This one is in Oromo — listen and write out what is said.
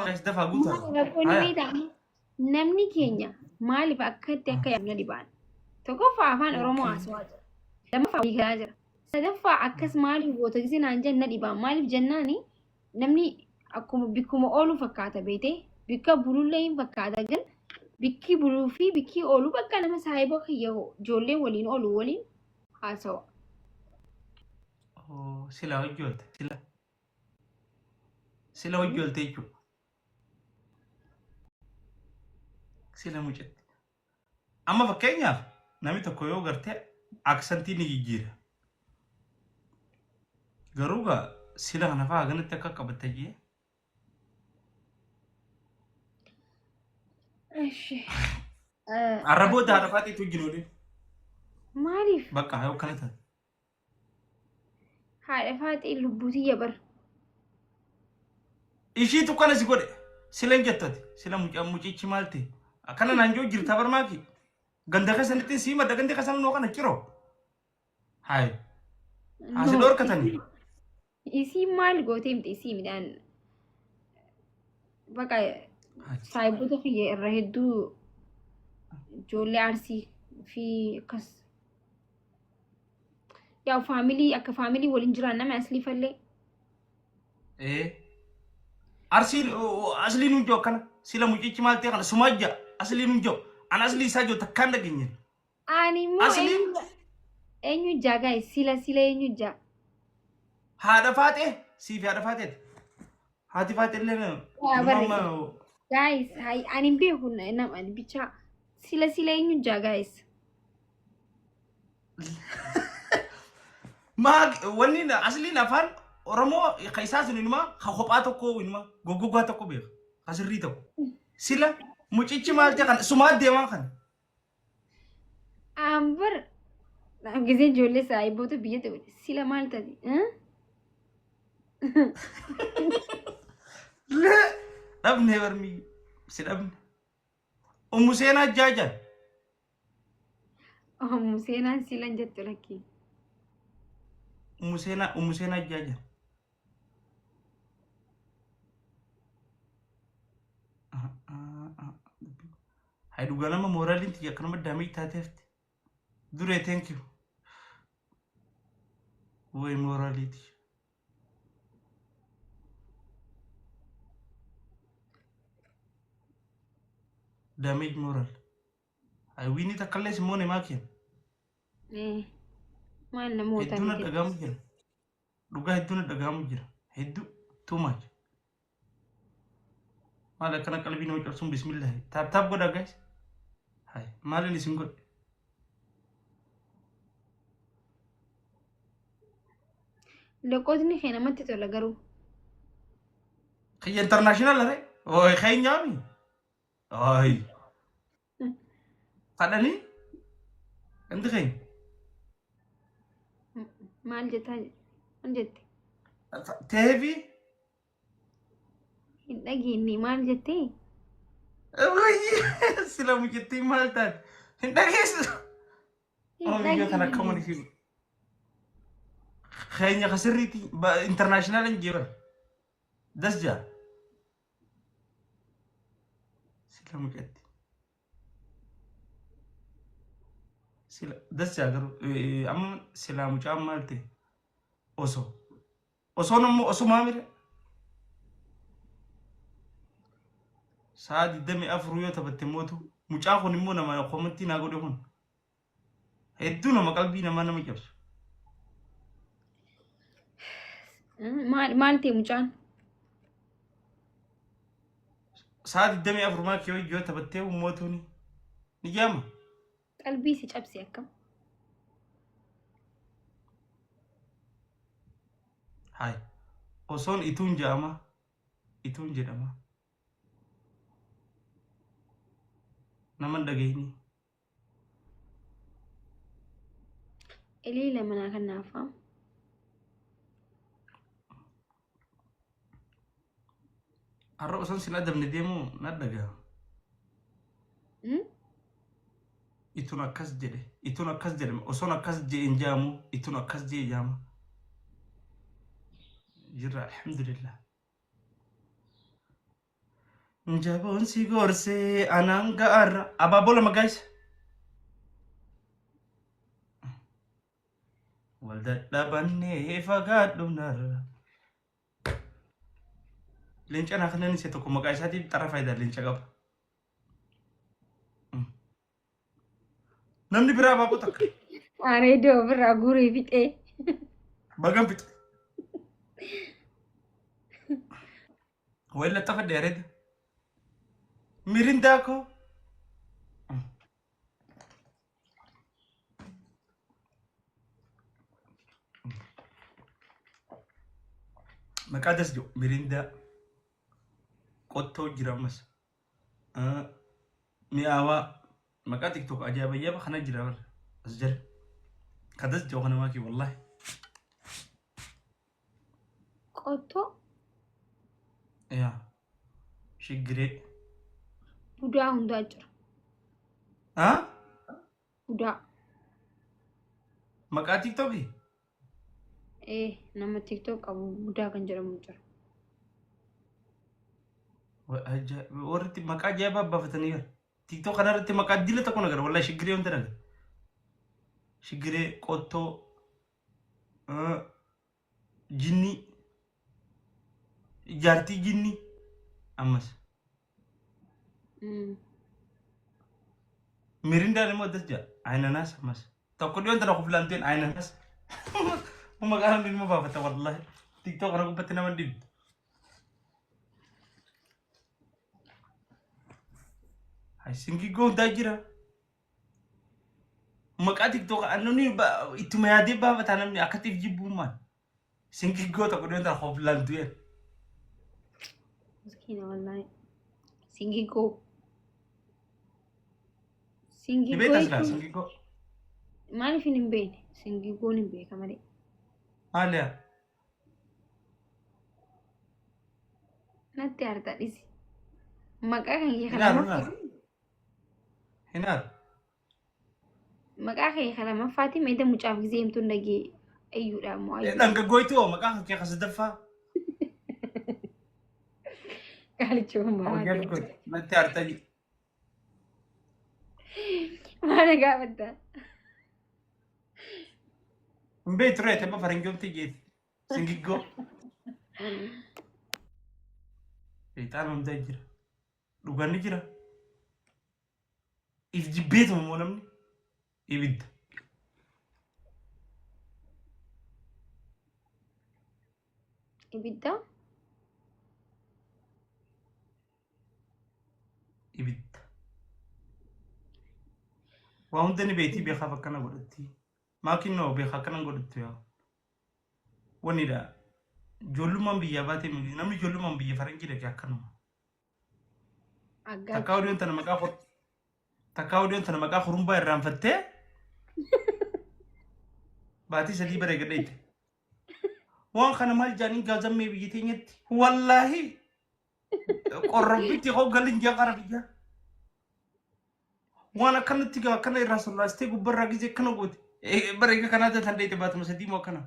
Es dafa guuta. Maali rakkoon Haya. beektaa? Namni keenya maaliif akkatti akka yaadna dhibaan? Tokkoffaa afaan Oromoo Okay. haasawaa jira. Lammaffaa hiikaa jira. Sadaffaa akkas maaliif goota gisee naan jenna dhibaan? Maaliif jennaani namni akkuma bikkuma oolu fakkaata beetee bikka bulullee hin fakkaata gan bikki buluu fi bikki oolu bakka nama saayiba kiyya ijoolleen waliin oolu waliin haasawa. Oh, sila hojjolte. Sila hojjolte jechuudha. Sila mucetti. Amma fakkeenyaaf namni tokko yoo gartee aksantii ni jijjiira. Garuu gaa sila kana fa'aa ganatti akka qabatte jee. Eshi. Arraboota haadha faaxiitu jiruudha. Maaliif Bakka yoo kana taate. haadha faaxii lubbuutiyya bar? Ishiitu kana si godhe. Sila hin jettati. Sila mucichi maal ta'e. Akkana naan joo jirta barmaaki. Ganda keessanitti sii madda ganda keessan noo kana ciroo. Hayi. Asi dhorkatanii. Isii maal gootee miti isii midhaan bakka saayiboota kiyya irra hedduu ijoollee arsii fi akkas yaa faamilii akka faamilii waliin jiraan nama aslii fallee. Asliin hin jiru kana. Sila mucichi maal ta'e kana sumajja. Asliin hin jiru. An aslii isaa jiru takkaan dhageenye. Ani immoo eenyu jaa gaa'e sila eenyu jaa. Haadha faaxee. Siif haadha faaxeeti. Haati faaxee illee Guys, ani beeku nama bicha sila eenyu jaa guys. Wanni asliin afaan Oromoo keessaa sun inuma kophaa tokko inuma goggogaa tokko beeka. Asirrii tokko. Sila mucichi maal ta'e kana sumaa deemaa kana. Ambar gisee ijoollee saayiboota biyya ta'u sila maal taati? Dhabne barmi si dhabne. Museenaa jaajan. Museenaan silan jettu lakkii. Museenaa jaajan. Hai dhugaa nama mooraliin tiyya akkanuma daamee taateefti. Duree thank you. Woy mooraliiti. Damage moral. Hai wini takkalee simoone maakiyan. Maal namoota Hedduu na dhagaamu jira. Dhugaa hedduu na dhagaamu jira. Hedduu too much. Maal akkana qalbii nama cabsuun bismillah. Taap godhaa guys. Hai maalin isin godhe. Loqootni kee namatti tola garuu. Kiyya international are. Oy keenyaami. Oy. Kadhanii? Inti keenya. Maal jettaa maal jette? Teefi? Hin dhageenye maal jettee? Sila mucittii maal taate? Hin dhageessu. Biyya kana akkamiin himu? Keenya kasirriiti international hin jiran. Dasjaa. Sila mucatti. Sila dasjaa garuu amma sila mucaan maal ta'e? Osoo nammoo osumaa mire. Sa'a 24 yoo taphatte mootu mucaan kun immoo nama komantii naa godhe kun. Hedduu nama qalbii nama cabsu. Maal ta'e mucaan? Sa'a 24 maa kee yoo taphattee mootuun ni jaama. Qalbii si cabse akkam? Hai. Osoon ituun jaama. Ituun jedhama. Nama dhageenyi. Ilii lamanaa kan naafaa. Har'a osoon sin adamne deemuu na dhagaa. Ituun akkas jedhe. Ituun akkas jedhame. Osoon akkas jedhe hin jaamu. Ituun akkas jedhe jaama. Jirra alhamdulillah. Jaboon si gorsee anaan ga'arra. Abaaboo lama guys. Wal dadhabannee fagaadhu narra. Leenca naa kanan isa tokko maqaa isaatiin xara faayidaa leenca qaba. Namni biraa abaaboo takka. Areedoo birraa guurii fixee. Bagan fixe. Wayi lattafa dheereedha. Mirindaa koo. Maqaa das jiru mirindaa qottoo jira ammas. Mi'aawaa maqaa tiktok ajaa'iba kana jira bara as jira. Kadas jiru kana maakii wallahi. Qottoo. Yaa shiggiree. Budaa hundaa jira. Budaa. Maqaa tiktokii. Nama tiktok qabu budaa kan jedhamu jira. Warri maqaa ajaa'ibaa baafatanii jira. TikTok kanarratti maqaa dila tokko nagar wallahi shiggiree wanta nagar. Shiggiree qottoo jinni jaartii jinni ammas. Mirindaan immoo addas jira ayinanaas ammas. Tokko dhiyoo tana kufilaanteen ayinanaas. Maqaa hundi nama baafata wallahi. TikTok kana gubbatti nama dhibdu. Singi hundaa jira. Maqaa TikTok annuni ittuma yaadee baafataa namni akkatiif jibbuumaan. Singi tokko dhiyoo tana kufilaantu yaa. Miskiina wallahi. Singigoo. Ni beektas laa singigoo. Maaliif hin beekne? Singigoon hin beeka malee. Maaliyaa? Natti harta dhisi. Maqaa kan kee Hinaaru kana hinaaru. Hinaaru. maqaa kee kana maffaatii meeshaa mucaaf gisee himtuun dhagee ayyuudhaan moo ayyuu. Dhangaggoytu hoo maqaa kan kee kasadaffaa. Qaalichi uumaa. Hojjaa godhe natti hartanii. Maana gaafatta. Mbee ture tapha faranjoomti jeeti. Singigoo. Seexaan hundaa jira. Dhugaanni jira. If jibbeetuma moo namni ibidda. Ibidda. Ibidda. Waa hunda ni beetii beekaaf akkana godhatti. Maakiin noo beeka akkana godhattu yaa. Wanidha. Ijoollummaan biyyaa baatee namni ijoollummaan biyya faranjii dhaqee akkanuma. Takkaa oduun tana maqaa hurumbaa irraanfattee baatii sadii bareegadheette. Waan kana maal jaaniin gaazammee biyya teenyatti wallaahi qorrobbitti hoggalin jaa qara biyyaa. Waan akkanatti akkana irraa sollaastee gubbarraa gisee akkana goote bareega kanaa tan dheete baatuma sadii moo akkana.